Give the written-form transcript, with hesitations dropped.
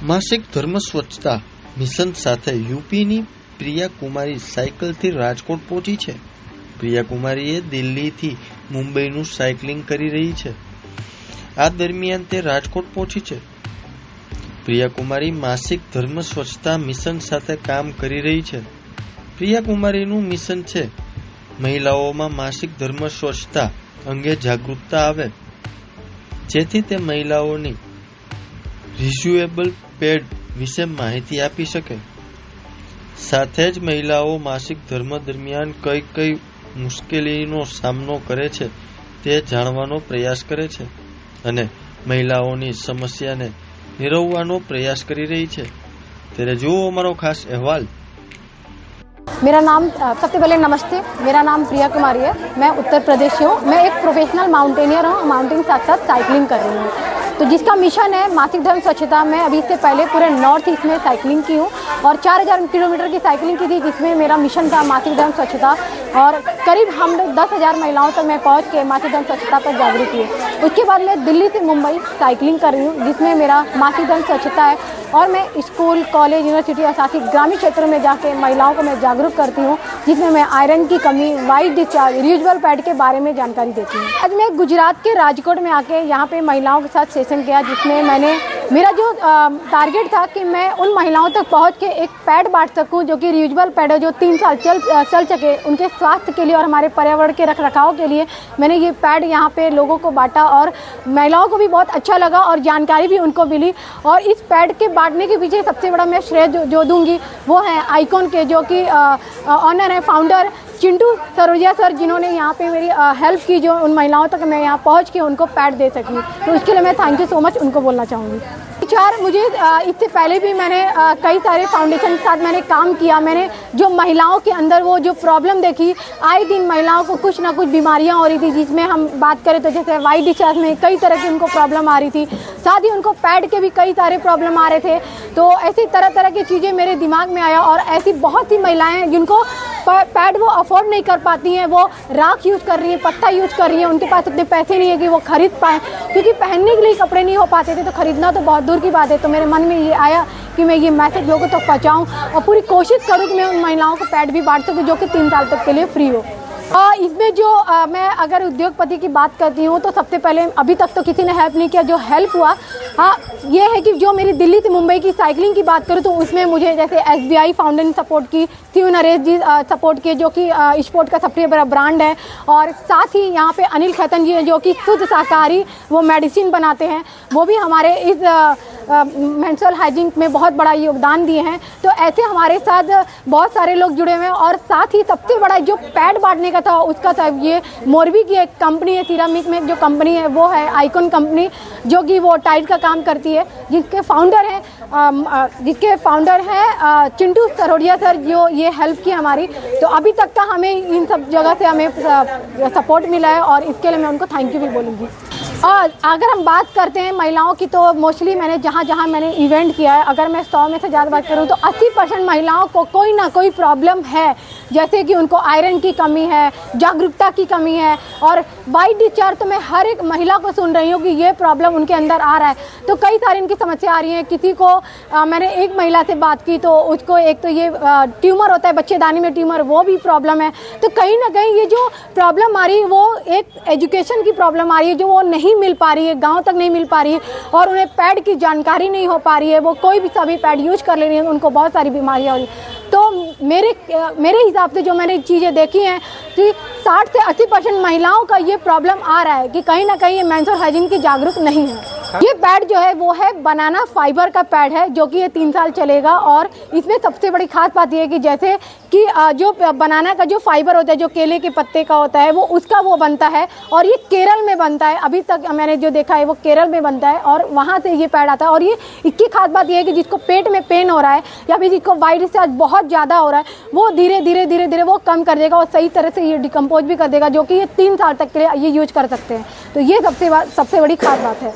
માસિક ધર્મ સ્વચ્છતા મિશન સાથે યુપીની પ્રિયા કુમારી સાયકલથી રાજકોટ પહોંચી છે। પ્રિયા કુમારીએ દિલ્હીથી મુંબઈનું સાયકલિંગ કરી રહી છે। આ દરમિયાન તે રાજકોટ પહોંચી છે। પ્રિયા કુમારી માસિક ધર્મ સ્વચ્છતા મિશન સાથે કામ કરી રહી છે। પ્રિયા કુમારીનું મિશન છે મહિલાઓમાં માસિક ધર્મ સ્વચ્છતા અંગે જાગૃતતા આવે, જેથી તે મહિલાઓની રિઝ્યુએબલ પેડ વિશે માહિતી આપી શકે। સાથે જ મહિલાઓ માસિક ધર્મ દરમિયાન કઈ કઈ મુશ્કેલીનો સામનો કરે છે તે જાણવાનો પ્રયાસ કરે છે અને મહિલાઓની સમસ્યાને નિરવવાનો प्रयास કરી રહી છે। ત્યારે જુઓ અમારો ખાસ અહેવાલ। मेरा नाम सबसे पहले नमस्ते, मेरा नाम प्रिया कुमारी है। मैं उत्तर प्रदेश से हूँ। मैं एक प्रोफेशनल माउंटेनियर हूँ, माउंटेन साथ साथ साइकिलिंग कर रही हूँ। तो जिसका मिशन है मासिक धर्म स्वच्छता, मैं अभी इससे पहले पूरे नॉर्थ ईस्ट में साइकिलिंग की हूँ और 4000 किलोमीटर की साइकिलिंग की थी, जिसमें मेरा मिशन था मासिक धर्म स्वच्छता। और करीब हम 10,000 महिलाओं तक मैं पहुँच के मासिक धर्म स्वच्छता पर जागरूक हुई। उसके बाद मैं दिल्ली से मुंबई साइकिलिंग कर रही हूँ, जिसमें मेरा मासिक धर्म स्वच्छता है। और मैं स्कूल, कॉलेज, यूनिवर्सिटी और साथ ही ग्रामीण क्षेत्रों में जाके महिलाओं को मैं जागरूक करती हूँ, जिसमें मैं आयरन की कमी, वाइट डिस्चार्ज, रियूजेबल पैड के बारे में जानकारी देती हूँ। आज मैं गुजरात के राजकोट में आके यहाँ पे महिलाओं के साथ सेशन किया, जिसमें मैंने मेरा जो टारगेट था कि मैं उन महिलाओं तक पहुँच के एक पैड बांट सकूँ, जो कि रियूजेबल पैड है, जो 3 साल चल सके। उनके स्वास्थ्य के लिए और हमारे पर्यावरण के रखरखाव के लिए मैंने ये पैड यहाँ पे लोगों को बांटा और महिलाओं को भी बहुत अच्छा लगा और जानकारी भी उनको मिली। और इस पैड के बांटने के पीछे सबसे बड़ा मैं श्रेय जो दूंगी वो है आइकॉन के, जो कि ऑनर है फाउंडर चिंटू सरोजिया सर, जिन्होंने यहाँ पे मेरी हेल्प की, जो उन महिलाओं तक मैं यहाँ पहुँच के उनको पैड दे सकी। तो उसके लिए मैं थैंक यू सो मच उनको बोलना चाहूँगी। मुझे इससे पहले भी मैंने कई सारे फाउंडेशन के साथ मैंने काम किया। मैंने जो महिलाओं के अंदर वो जो प्रॉब्लम देखी, आए दिन महिलाओं को कुछ ना कुछ बीमारियां हो रही थी, जिसमें हम बात करें तो जैसे वाइट डिस्चार्ज में कई तरह की उनको प्रॉब्लम आ रही थी, साथ ही उनको पैड के भी कई सारे प्रॉब्लम आ रहे थे। तो ऐसी तरह तरह की चीज़ें मेरे दिमाग में आया और ऐसी बहुत सी महिलाएँ हैं जिनको पैड वो अफोर्ड नहीं कर पाती हैं, वो राख यूज़ कर रही हैं, पत्ता यूज़ कर रही हैं, उनके पास इतने पैसे नहीं है कि वो खरीद पाएँ, क्योंकि पहनने के लिए कपड़े नहीं हो पाते थे, तो खरीदना तो बहुत दूर की बात है। तो मेरे मन में ये आया कि मैं ये मैसेज लोगों तक पहुँचाऊँ और पूरी कोशिश करूँ कि मैं उन महिलाओं को पैड भी बांट सकूँ, जो कि 3 साल तक के लिए फ्री हो। इसमें जो मैं अगर उद्योगपति की बात करती हूँ तो सबसे पहले अभी तक तो किसी ने हेल्प नहीं किया। जो हेल्प हुआ ये है कि जो मेरी दिल्ली से मुंबई की साइकिलिंग की बात करूँ तो उसमें मुझे जैसे SBI फाउंडेशन सपोर्ट की, शिव नरेश जी सपोर्ट किए, जो कि स्पोर्ट का सबसे बड़ा ब्रांड है। और साथ ही यहाँ पे अनिल खैतन जी हैं, जो कि शुद्ध शाकाहारी वो मेडिसिन बनाते हैं, वो भी हमारे इस मेंस्ट्रुअल हाइजीन में बहुत बड़ा योगदान दिए हैं। तो ऐसे हमारे साथ बहुत सारे लोग जुड़े हुए हैं। और साथ ही सबसे बड़ा जो पैड बांटने का था उसका था ये मोरबी की एक कंपनी है, सिरामिक में जो कंपनी है वो है आइकॉन कंपनी, जो कि वो टाइल का काम करती है, जिसके फाउंडर हैं चिंटू सरोजिया सर, जो ये हेल्प की हमारी। तो अभी तक का हमें इन सब जगह से हमें सपोर्ट मिला है और इसके लिए मैं उनको थैंक यू भी बोलूँगी। और अगर हम बात करते हैं महिलाओं की, तो मोस्टली मैंने जहाँ मैंने इवेंट किया है, अगर मैं 100 में से ज़्यादा बात करूँ तो 80% महिलाओं को कोई ना कोई प्रॉब्लम है, जैसे कि उनको आयरन की कमी है, जागरूकता की कमी है और वाइट डिस्चार्ज। तो मैं हर एक महिला को सुन रही हूँ कि ये प्रॉब्लम उनके अंदर आ रहा है। तो कई सारी इनकी समस्या आ रही है। किसी को मैंने एक महिला से बात की तो उसको एक तो ये ट्यूमर होता है, बच्चेदानी में ट्यूमर, वो भी प्रॉब्लम है। तो कहीं ना कहीं ये जो प्रॉब्लम आ रही है वो एक एजुकेशन की प्रॉब्लम आ रही है, जो वो नहीं मिल पा रही है, गाँव तक नहीं मिल पा रही है और उन्हें पैड की जानकारी नहीं हो पा रही है। वो कोई भी सभी पैड यूज कर ले रही है, उनको बहुत सारी बीमारियाँ हो रही हैं। तो मेरे हिसाब से जो मैंने चीज़ें देखी हैं कि 60 से 80% महिलाओं का ये प्रॉब्लम आ रहा है कि कहीं ना कहीं ये मेंस्ट्रुअल हाइजीन की जागरूक नहीं है। ये पैड जो है वो है बनाना फाइबर का पैड है, जो कि ये 3 साल चलेगा। और इसमें सबसे बड़ी खास बात ये है कि जैसे कि जो बनाना का जो फाइबर होता है, जो केले के पत्ते का होता है, वो उसका वो बनता है और ये केरल में बनता है। अभी तक मैंने जो देखा है वो केरल में बनता है और वहाँ से ये पैड आता है। और ये इसकी खास बात ये है कि जिसको पेट में पेन हो रहा है या फिर जिसको वाइट डिस्चार्ज बहुत ज़्यादा हो रहा है, वो धीरे धीरे वो कम कर देगा और सही तरह से ये डिकम्पोज भी कर देगा, जो कि ये 3 साल तक के लिए ये यूज कर सकते हैं। तो ये सबसे बड़ी खास बात है।